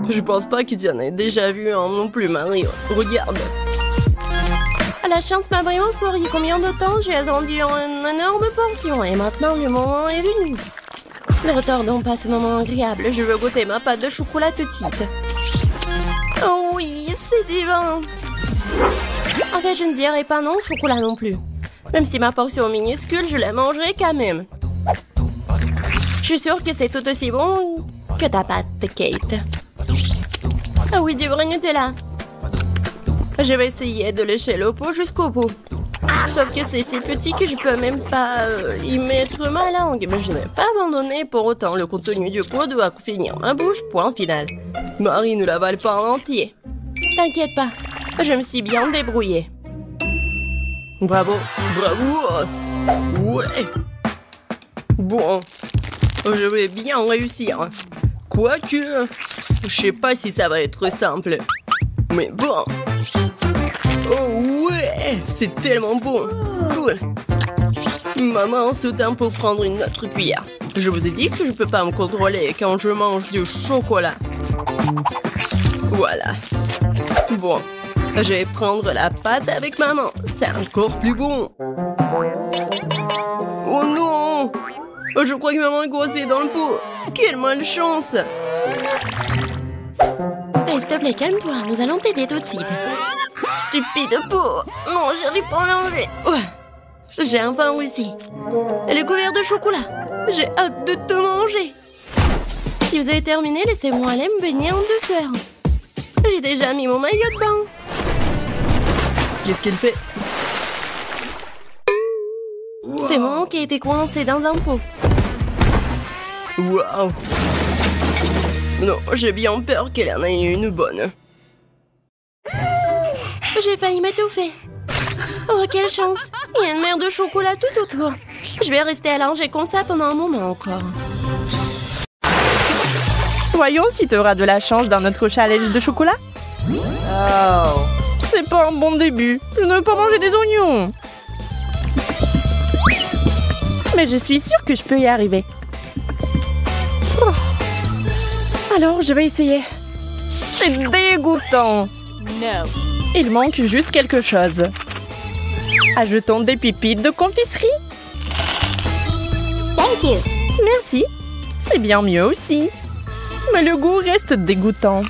Je pense pas que tu en aies déjà vu un non plus, Marie. Regarde. La chance m'a vraiment souri. Combien de temps j'ai attendu une énorme portion et maintenant le moment est venu. Ne retardons pas ce moment agréable. Je veux goûter ma pâte de chocolat tout de suite. Oh oui, c'est divin. En fait, je ne dirais pas non au chocolat non plus. Même si ma portion est minuscule, je la mangerai quand même. Je suis sûre que c'est tout aussi bon que ta pâte, Kate. Ah oui, du vrai Nutella. Je vais essayer de lécher le pot jusqu'au bout. Sauf que c'est si petit que je peux même pas y mettre ma langue. Mais je n'ai pas abandonné pour autant. Le contenu du pot doit finir ma bouche, point final. Marie ne l'avale pas en entier. T'inquiète pas, je me suis bien débrouillée. Bravo, bravo. Ouais. Bon, je vais bien réussir. Quoique, je sais pas si ça va être simple. Mais bon. Oh ouais, c'est tellement bon. Cool. Maman se tient pour prendre une autre cuillère. Je vous ai dit que je peux pas me contrôler quand je mange du chocolat. Voilà. Bon, je vais prendre la pâte avec maman. C'est encore plus bon. Oh non! Je crois que maman est coincée dans le pot. Quelle malchance! S'il te plaît, calme-toi. Nous allons t'aider tout de suite. Stupide pot! Non, j'arrive pas à l'enlever. J'ai enfin réussi. Elle est couverte de chocolat. J'ai hâte de te manger. Si vous avez terminé, laissez-moi aller me baigner en douceur. J'ai déjà mis mon maillot de bain. Qu'est-ce qu'elle fait? C'est moi qui ai été coincée dans un pot. Waouh! Non, j'ai bien peur qu'elle en ait une bonne. J'ai failli m'étouffer. Oh, quelle chance! Il y a une mer de chocolat tout autour. Je vais rester allongée comme ça pendant un moment encore. Voyons si tu auras de la chance dans notre challenge de chocolat. Oh, c'est pas un bon début. Je ne veux pas manger des oignons. Mais je suis sûre que je peux y arriver. Oh. Alors, je vais essayer. C'est dégoûtant. No. Il manque juste quelque chose. Ajoutons des pépites de confiserie. Thank you. Merci. C'est bien mieux aussi. Mais le goût reste dégoûtant.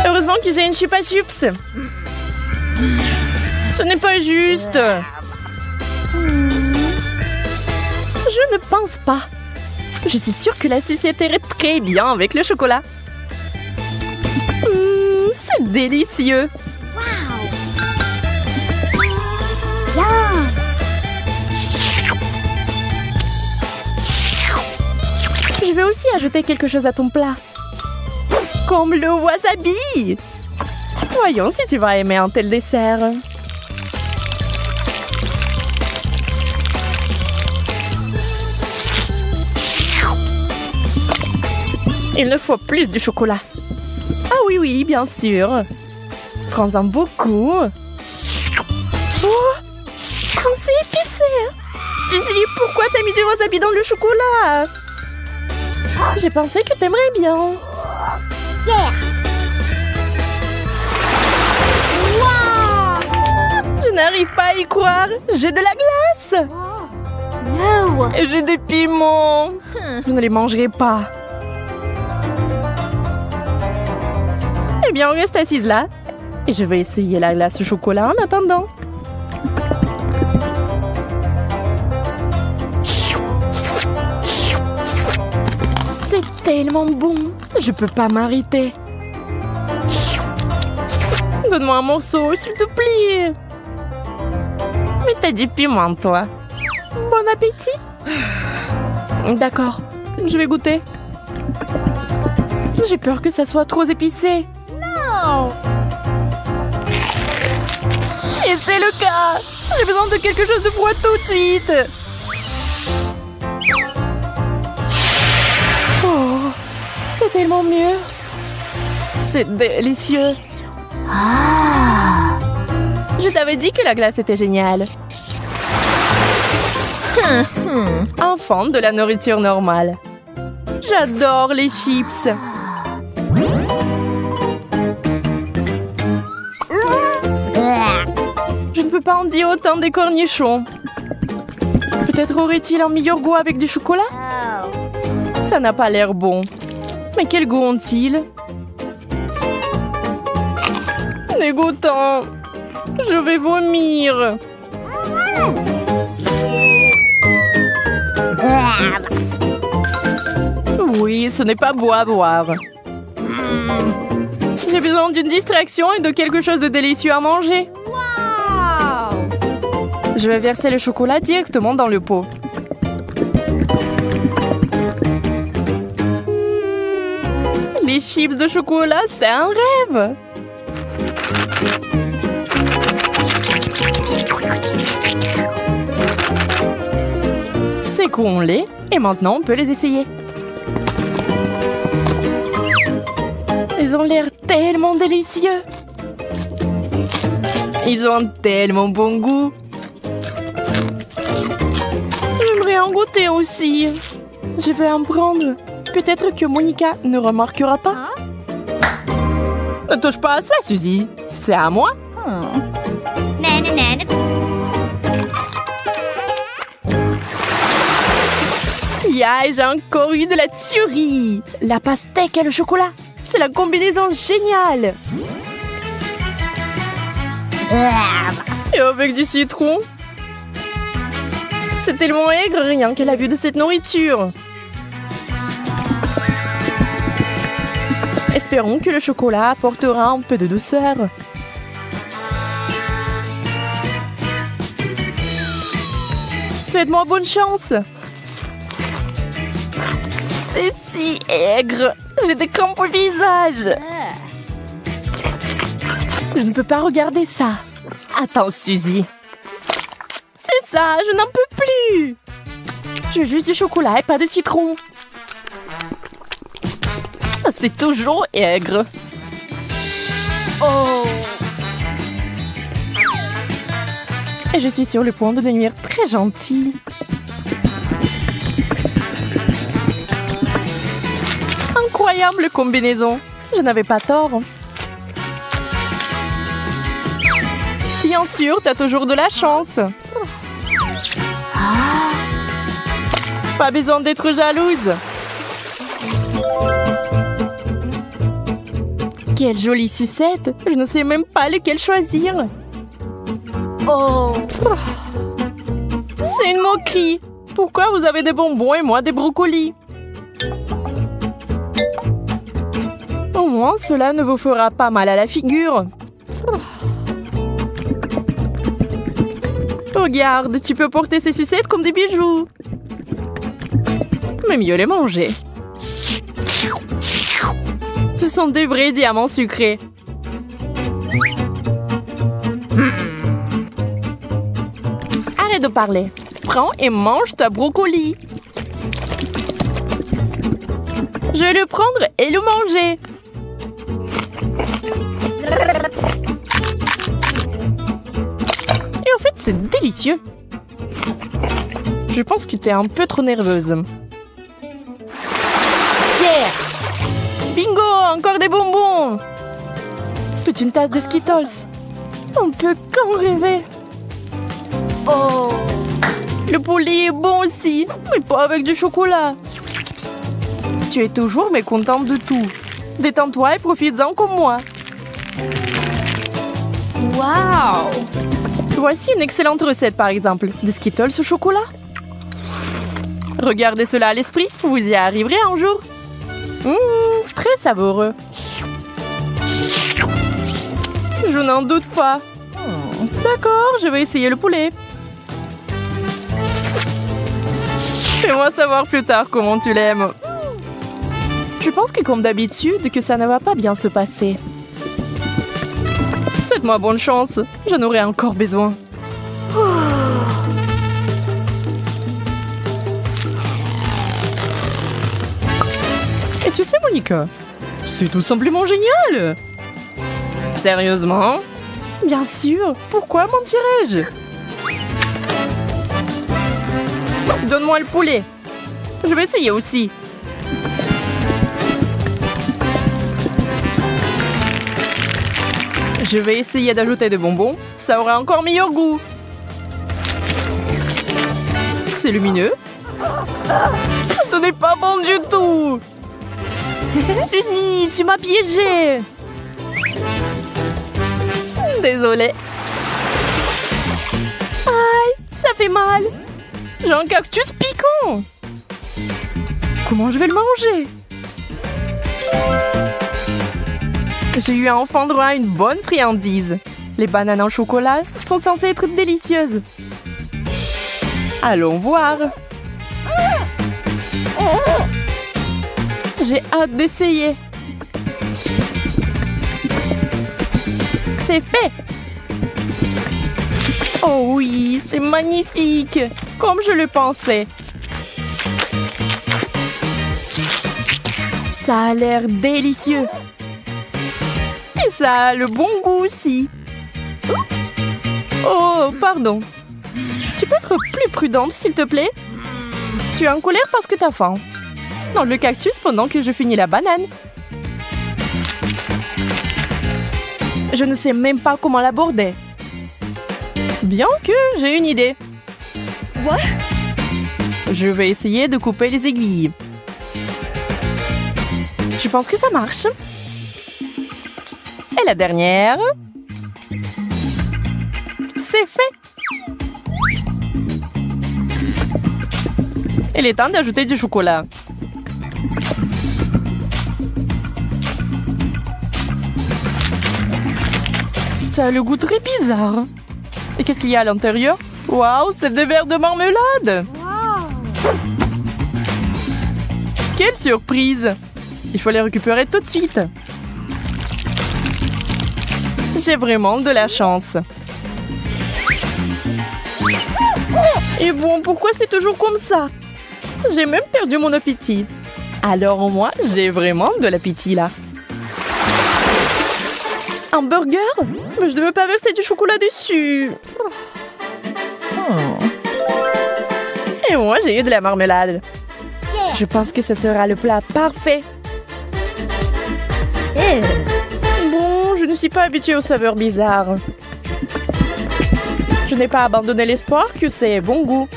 Heureusement que j'ai une chupa chups. Ce n'est pas juste. Je ne pense pas. Je suis sûre que la sucette irait très bien avec le chocolat. C'est délicieux. Yum! Je vais aussi ajouter quelque chose à ton plat. Comme le wasabi. Voyons si tu vas aimer un tel dessert. Il ne faut plus de chocolat. Ah oui, oui, bien sûr. Prends-en beaucoup. Oh, c'est épicé. Suzy, pourquoi t'as mis du wasabi dans le chocolat? J'ai pensé que t'aimerais bien. Yeah! Wow! Je n'arrive pas à y croire. J'ai de la glace. No! Et j'ai des piments. Je ne les mangerai pas. Eh bien, on reste assise là. Et je vais essayer la glace au chocolat en attendant. C'est tellement bon. Je peux pas m'arrêter. Donne-moi un morceau, s'il te plaît. Mais t'as du piment, toi. Bon appétit. D'accord, je vais goûter. J'ai peur que ça soit trop épicé. No! Et c'est le cas. J'ai besoin de quelque chose de froid tout de suite. Oh, c'est tellement mieux. C'est délicieux. Je t'avais dit que la glace était géniale. Enfant de la nourriture normale. J'adore les chips. Je ne peux pas en dire autant des cornichons. Peut-être aurait-il un meilleur goût avec du chocolat? Oh. Ça n'a pas l'air bon. Mais quel goût ont-ils? Dégoûtant. Je vais vomir. Oui, ce n'est pas beau à boire. J'ai besoin d'une distraction et de quelque chose de délicieux à manger. Wow! Je vais verser le chocolat directement dans le pot. Les chips de chocolat, c'est un rêve. Secouons-les et maintenant on peut les essayer. Ils ont l'air tellement délicieux. Ils ont un tellement bon goût. J'aimerais en goûter aussi. Je vais en prendre. Peut-être que Monica ne remarquera pas. Ne touche pas à ça, Suzy. C'est à moi. Nana. Yeah, j'ai encore eu de la tuerie. La pastèque et le chocolat. C'est la combinaison géniale. Et avec du citron. C'est tellement aigre rien qu'à la vue de cette nourriture. Espérons que le chocolat apportera un peu de douceur. Souhaite-moi bonne chance. C'est si aigre. J'ai des crampes au visage. Je ne peux pas regarder ça. Attends, Suzy. C'est ça, je n'en peux plus. Je veux juste du chocolat et pas de citron. C'est toujours aigre. Oh! Et je suis sur le point de devenir très gentille. Incroyable combinaison. Je n'avais pas tort. Bien sûr, t'as toujours de la chance. Pas besoin d'être jalouse. Quelle jolie sucette. Je ne sais même pas lequel choisir. Oh. C'est une moquerie. Pourquoi vous avez des bonbons et moi des brocolis? Au moins, cela ne vous fera pas mal à la figure. Regarde, tu peux porter ces sucettes comme des bijoux. Mais mieux les manger. Ce sont des vrais diamants sucrés. Arrête de parler. Prends et mange ta brocoli. Je vais le prendre et le manger. Et en fait, c'est délicieux. Je pense que tu es un peu trop nerveuse. Yeah! Bingo! Encore des bonbons! Toute une tasse de Skittles. On peut qu'en rêver. Oh. Le poulet est bon aussi, mais pas avec du chocolat. Tu es toujours mécontente de tout. Détends-toi et profites-en comme moi. Wow. Voici une excellente recette, par exemple. Des Skittles au chocolat. Regardez cela à l'esprit, vous y arriverez un jour. Très savoureux. Je n'en doute pas. D'accord, je vais essayer le poulet. Fais-moi savoir plus tard comment tu l'aimes. Je pense que comme d'habitude, que ça ne va pas bien se passer. Souhaite-moi bonne chance, j'en aurai encore besoin. Et tu sais, Monica, c'est tout simplement génial. Sérieusement? Bien sûr, pourquoi mentirais-je? Donne-moi le poulet. Je vais essayer aussi. Je vais essayer d'ajouter des bonbons. Ça aura encore meilleur goût. C'est lumineux. Ce n'est pas bon du tout. Suzy, tu m'as piégée. Désolée. Aïe, ça fait mal. J'ai un cactus piquant. Comment je vais le manger? J'ai eu enfin droit à une bonne friandise. Les bananes en chocolat sont censées être délicieuses. Allons voir. J'ai hâte d'essayer. C'est fait. Oh oui, c'est magnifique. Comme je le pensais. Ça a l'air délicieux. Et ça a le bon goût aussi. Oups. Oh, pardon. Tu peux être plus prudente, s'il te plaît? Tu es en colère parce que t'as faim. Dans le cactus pendant que je finis la banane. Je ne sais même pas comment l'aborder. Bien que j'ai une idée. What? Je vais essayer de couper les aiguilles. Je pense que ça marche. Et la dernière. C'est fait. Il est temps d'ajouter du chocolat. Ça a le goût très bizarre. Et qu'est-ce qu'il y a à l'intérieur? Waouh, c'est des verres de marmelade! Wow. Quelle surprise! Il faut les récupérer tout de suite. J'ai vraiment de la chance. Et bon, pourquoi c'est toujours comme ça? J'ai même perdu mon appétit. Alors au moins, j'ai vraiment de l'appétit là. Un burger? Mais je ne veux pas verser du chocolat dessus. Et moi, j'ai eu de la marmelade. Yeah. Je pense que ce sera le plat parfait. Bon, je ne suis pas habituée aux saveurs bizarres. Je n'ai pas abandonné l'espoir que c'est bon goût.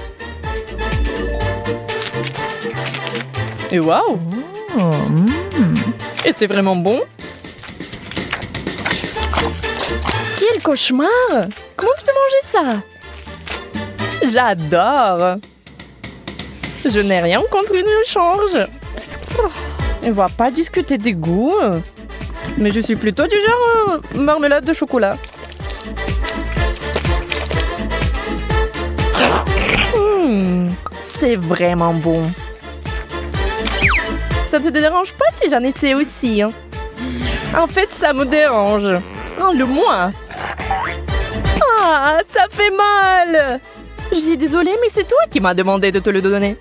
Et waouh! Et c'est vraiment bon? Quel cauchemar! Comment tu peux manger ça? J'adore. Je n'ai rien contre une échange. On va pas discuter des goûts. Mais je suis plutôt du genre marmelade de chocolat. C'est vraiment bon. Ça te dérange pas si j'en étais aussi, hein? En fait, ça me dérange. Enlève-moi. Ah, ça fait mal. Je suis désolée, mais c'est toi qui m'as demandé de te le donner.